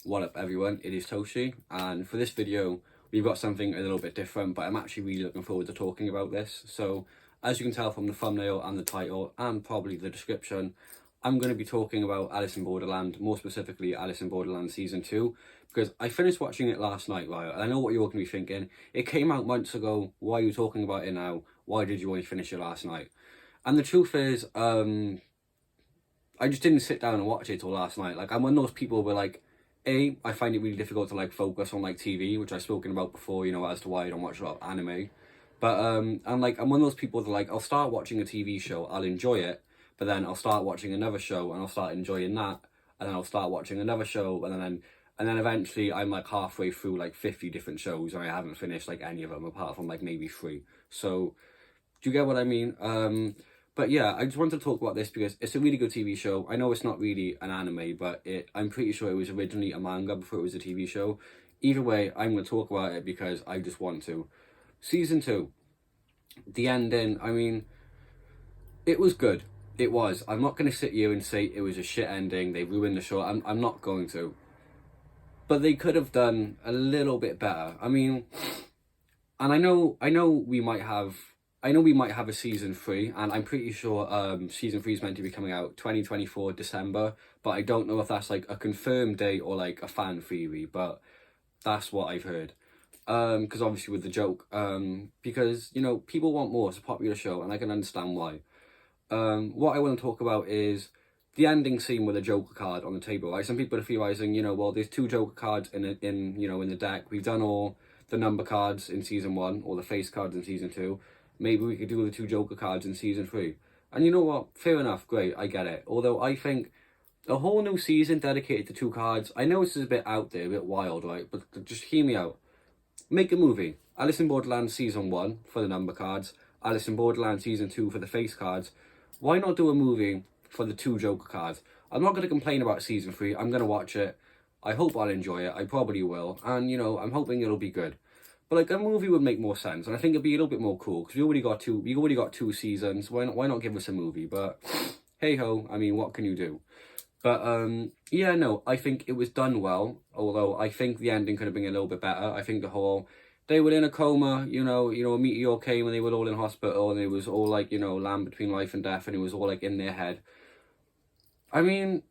What up everyone, it is Toshi, and for this video we've got something a little bit different, but I'm actually really looking forward to talking about this. So as you can tell from the thumbnail and the title and probably the description, I'm going to be talking about Alice in Borderland, more specifically Alice in Borderland Season 2, because I finished watching it last night, right, and I know what you're going to be thinking. It came out months ago, why are you talking about it now? Why did you only finish it last night? And the truth is, I just didn't sit down and watch it till last night. Like, I'm one of those people where, like, I find it really difficult to, like, focus on, like, TV, which I've spoken about before, you know, as to why I don't watch a lot of anime. But, I'm one of those people that, like, I'll start watching a TV show, I'll enjoy it, but then I'll start watching another show, and I'll start enjoying that, and then I'll start watching another show, and then eventually I'm, like, halfway through, like, 50 different shows, and I haven't finished, like, any of them, apart from, like, maybe 3. So, do you get what I mean? But yeah, I just wanted to talk about this because it's a really good TV show. I know it's not really an anime, but I'm pretty sure it was originally a manga before it was a TV show. Either way, I'm going to talk about it because I just want to. Season 2. The ending, I mean, it was good. It was. I'm not going to sit here and say it was a shit ending. They ruined the show. I'm not going to. But they could have done a little bit better. I mean, and I know we might have a season 3, and I'm pretty sure season 3 is meant to be coming out 2024 December, but I don't know if that's like a confirmed date or like a fan theory, but that's what I've heard. Because obviously with the joke, because, you know, people want more, it's a popular show, and I can understand why. What I want to talk about is the ending scene with a Joker card on the table. Like, some people are theorizing, you know, well, there's 2 Joker cards in the deck. We've done all the number cards in season 1, or the face cards in season 2. Maybe we could do the 2 Joker cards in season 3. And you know what? Fair enough, great, I get it. Although I think a whole new season dedicated to 2 cards, I know this is a bit out there, a bit wild, right? But just hear me out. Make a movie. Alice in Borderland Season 1 for the number cards. Alice in Borderland Season 2 for the face cards. Why not do a movie for the 2 Joker cards? I'm not going to complain about Season 3. I'm going to watch it. I hope I'll enjoy it. I probably will. And, you know, I'm hoping it'll be good. But like, a movie would make more sense, and I think it'd be a little bit more cool because we already got 2 seasons. Why not give us a movie? But hey ho, I mean, what can you do? But yeah, no, I think it was done well. Although I think the ending could have been a little bit better. I think the whole they were in a coma, you know, a meteor came and they were all in hospital, and it was all like, you know, land between life and death, and it was all like in their head. I mean,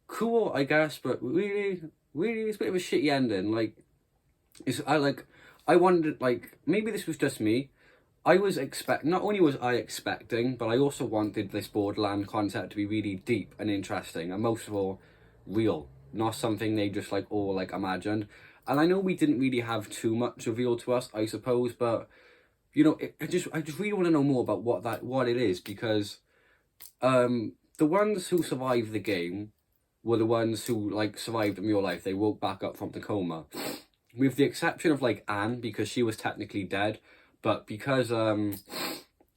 cool, I guess, but really, it's a bit of a shitty ending. Like, I wondered, like, maybe this was just me. Not only was I expecting, but I also wanted this Borderland concept to be really deep and interesting, and most of all, real. Not something they just, like, all, like, imagined. And I know we didn't really have too much revealed to us, I suppose, but, you know, I just really want to know more about what it is, because, the ones who survived the game were the ones who, like, survived in real life. They woke back up from the coma. With the exception of, like, Anne, because she was technically dead, but because,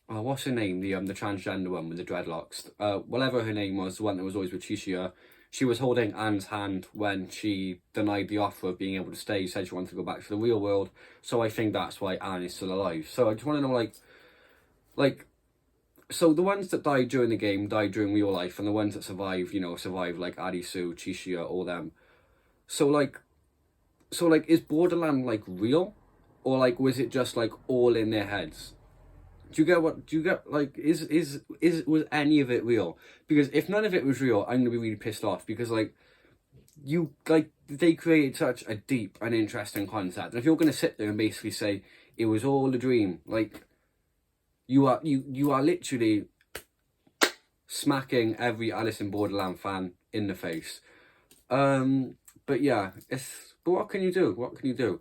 what's her name? The transgender one with the dreadlocks. Whatever her name was, the one that was always with Chishia, she was holding Anne's hand when she denied the offer of being able to stay, said she wanted to go back to the real world, so I think that's why Anne is still alive. So I just want to know, so the ones that died during the game died during real life, and the ones that survived, you know, like Arisu, Chishia, all them. So, is Borderland, like, real? Or, like, was it just, like, all in their heads? Like, was any of it real? Because if none of it was real, I'm gonna be really pissed off, because, like, they created such a deep and interesting concept. And if you're gonna sit there and basically say, it was all a dream, like, you are literally smacking every Alice in Borderland fan in the face. But yeah, but what can you do? What can you do?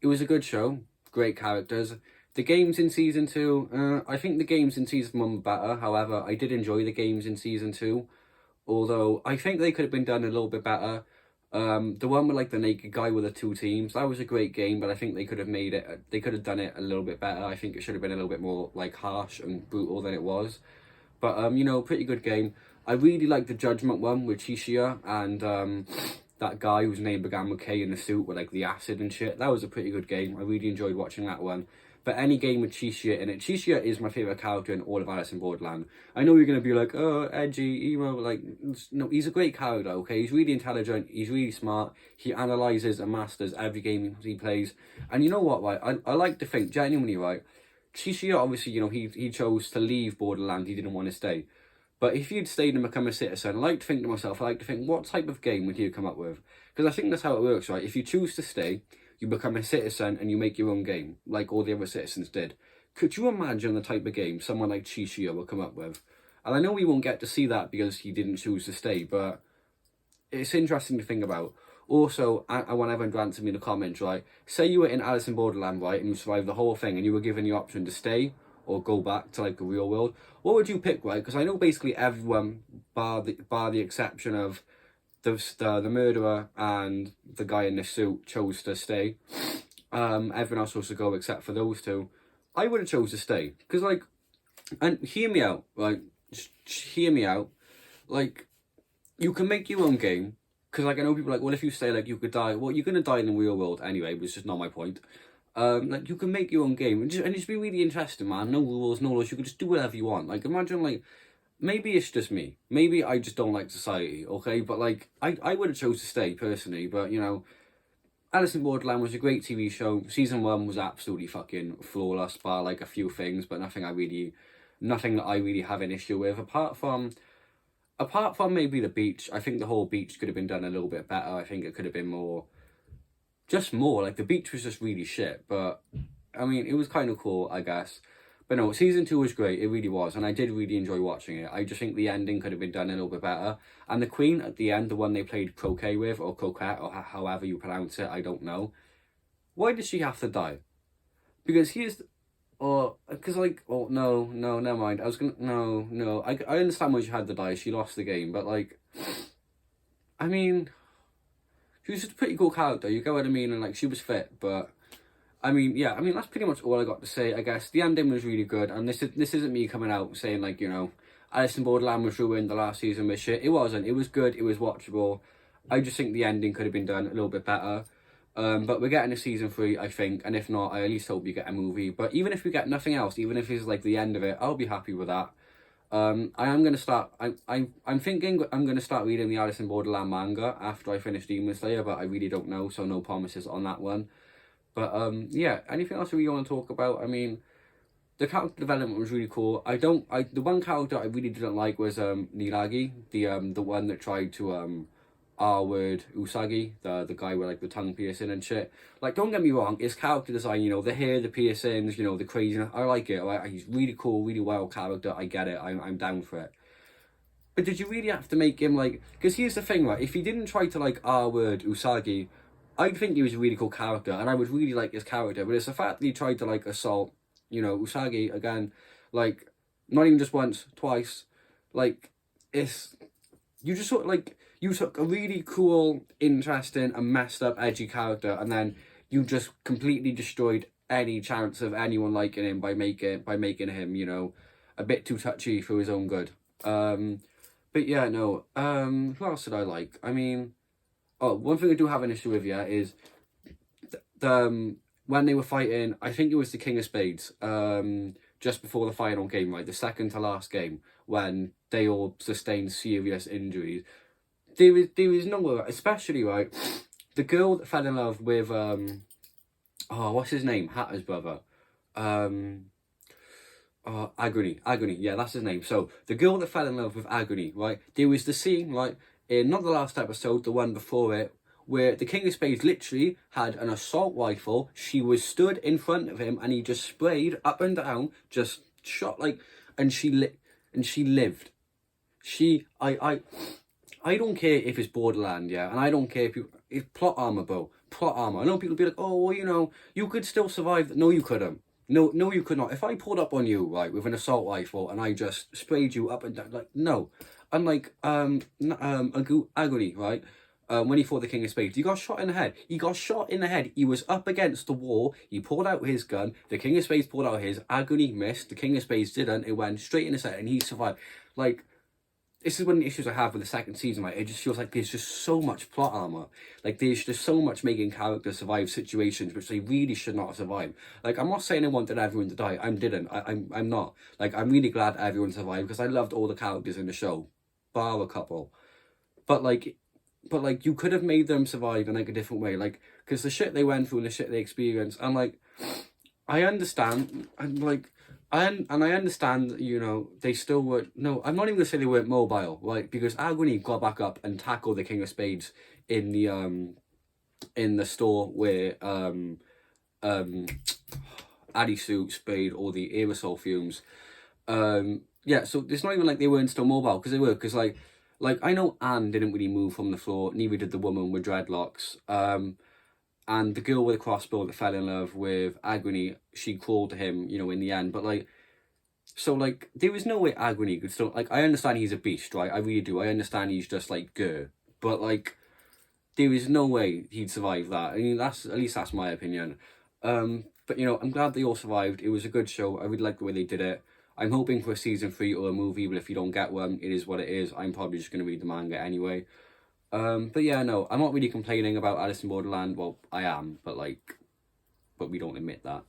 It was a good show, great characters. The games in season 2, I think the games in season 1 were better. However, I did enjoy the games in season 2, although I think they could have been done a little bit better. The one with, like, the naked guy with the 2 teams, that was a great game, but I think they could have done it a little bit better. I think it should have been a little bit more, like, harsh and brutal than it was. But, you know, pretty good game. I really liked the Judgment one with Chishia and, that guy whose name began with K in the suit with, like, the acid and shit. That was a pretty good game. I really enjoyed watching that one. for any game with Toshi in it. Toshi is my favourite character in all of Alice in Borderland. I know you're going to be like, oh, edgy, emo, like, no, he's a great character, okay? He's really intelligent, he's really smart, he analyses and masters every game he plays. And you know what, right, I like to think, genuinely, right, Toshi, obviously, you know, he chose to leave Borderland, he didn't want to stay. But if you'd stayed and become a citizen, I like to think to myself, I like to think, what type of game would you come up with? Because I think that's how it works, right? If you choose to stay, you become a citizen and you make your own game, like all the other citizens did. Could you imagine the type of game someone like Chishio will come up with? And I know we won't get to see that because he didn't choose to stay, but it's interesting to think about. Also, I want everyone to answer me in the comments, right? Say you were in Alice in Borderland, right, and you survived the whole thing, and you were given the option to stay or go back to like the real world. What would you pick, right? Because I know basically everyone, bar the exception of the murderer and the guy in the suit, chose to stay. Everyone else chose to go except for those two. I would have chose to stay because, like, and hear me out, right? Just hear me out. Like, you can make your own game because, like, I know people are like, well, if you stay, like, you could die. Well, you're gonna die in the real world anyway, which is not my point. Like, you can make your own game and just be really interesting, man. No rules, no laws. You can just do whatever you want. Like, imagine, like, maybe it's just me. Maybe I just don't like society, okay? But, like, I would have chose to stay, personally. But, you know, Alice in Borderland was a great TV show. Season 1 was absolutely fucking flawless, bar, like, a few things. But nothing that I really have an issue with. Apart from maybe the beach. I think the whole beach could have been done a little bit better. I think it could have been more. Like, the beach was just really shit. But, I mean, it was kind of cool, I guess. But no, season 2 was great, it really was, and I did really enjoy watching it. I just think the ending could have been done a little bit better. And the queen at the end, the one they played croquet with, or croquet, or however you pronounce it, I don't know. Why did she have to die? Because no, never mind. I understand why she had to die, she lost the game, but, like, I mean, she was just a pretty cool character, you get what I mean, and, like, she was fit, but... I mean, yeah, I mean, that's pretty much all I got to say, I guess. The ending was really good, and this isn't me coming out saying, like, you know, Alice in Borderland was ruined, the last season was shit. It wasn't. It was good, it was watchable. I just think the ending could have been done a little bit better. But we're getting a season 3, I think, and if not, I at least hope you get a movie. But even if we get nothing else, even if it's, like, the end of it, I'll be happy with that. I am going to start, I'm thinking I'm going to start reading the Alice in Borderland manga after I finish Demon Slayer, but I really don't know, so no promises on that one. But, yeah, anything else we want to talk about? I mean, the character development was really cool. The one character I really didn't like was, Niragi, the one that tried to, R-word Usagi, the guy with, like, the tongue piercing and shit. Like, don't get me wrong, his character design, you know, the hair, the piercings, you know, the craziness, I like it, right? He's really cool, really wild character, I get it, I'm down for it. But did you really have to make him, like, because here's the thing, right, if he didn't try to, like, R-word Usagi, I'd think he was a really cool character, and I would really like his character, but it's the fact that he tried to, like, assault, you know, Usagi again, like, not even just once, twice, like, you just sort of, like, you took a really cool, interesting, and messed up, edgy character, and then you just completely destroyed any chance of anyone liking him by making him, you know, a bit too touchy for his own good. But yeah, no, who else did I like? I mean... Oh, one thing I do have an issue with, yeah, is when they were fighting, I think it was the King of Spades, just before the final game, right, the second to last game, when they all sustained serious injuries. There was no, especially, right, the girl that fell in love with, what's his name? Hatter's brother. Agony, yeah, that's his name. So, the girl that fell in love with Agony, right, there was the scene, right, in not the last episode, the one before it, where the King of Spades literally had an assault rifle. She was stood in front of him, and he just sprayed up and down, just shot, like, and she lived. I don't care if it's Borderland, yeah, and I don't care if it's plot armor, bro. Plot armor. I know people be like, oh, well, you know, you could still survive. No, you couldn't. No, you could not. If I pulled up on you, right, with an assault rifle, and I just sprayed you up and down, like, no. Unlike Agony, right? When he fought the King of Spades, he got shot in the head. He was up against the wall. He pulled out his gun. The King of Spades pulled out his. Agony missed. The King of Spades didn't. It went straight in his head, and he survived. Like, this is one of the issues I have with the second season. Like, it just feels like there's just so much plot armor. Like, there's just so much making characters survive situations which they really should not have survived. Like, I'm not saying I wanted everyone to die. I didn't. I'm not. Like, I'm really glad everyone survived because I loved all the characters in the show, bar a couple. But like, you could have made them survive in like a different way. Like, because the shit they went through and the shit they experienced, and like, I understand, and like. And I understand, you know, they still were... No, I'm not even going to say they weren't mobile, right? Because Agony got back up and tackled the King of Spades in the store where Adisu sprayed all the aerosol fumes. Yeah, so it's not even like they weren't still mobile, because they were. Because, like, I know Anne didn't really move from the floor, neither did the woman with dreadlocks. And the girl with a crossbow that fell in love with Agony, she crawled to him, you know, in the end. But, like, so, like, there was no way Agony could still... Like, I understand he's a beast, right? I really do. I understand he's just, like, grr. But, like, there is no way he'd survive that. I mean, at least that's my opinion. But, you know, I'm glad they all survived. It was a good show. I really like the way they did it. I'm hoping for a season 3 or a movie, but if you don't get one, it is what it is. I'm probably just going to read the manga anyway. But yeah, no, I'm not really complaining about Alice in Borderland. Well, I am, but we don't admit that.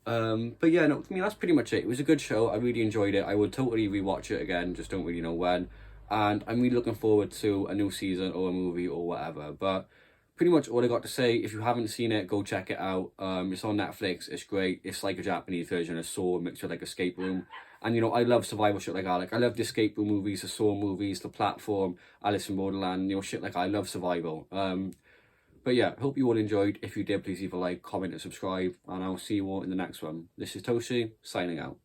But yeah, no, I mean, that's pretty much it. It was a good show. I really enjoyed it. I would totally rewatch it again, just don't really know when. And I'm really looking forward to a new season or a movie or whatever. But pretty much all I got to say. If you haven't seen it, go check it out. It's on Netflix. It's great. It's like a Japanese version of Saw mixed with like Escape Room. And, you know, I love survival shit like that. Like, I love the Escape Room movies, the Saw movies, the Platform, Alice in Borderland, you know, shit like that. I love survival. But yeah, hope you all enjoyed. If you did, please leave a like, comment, and subscribe. And I'll see you all in the next one. This is Toshi, signing out.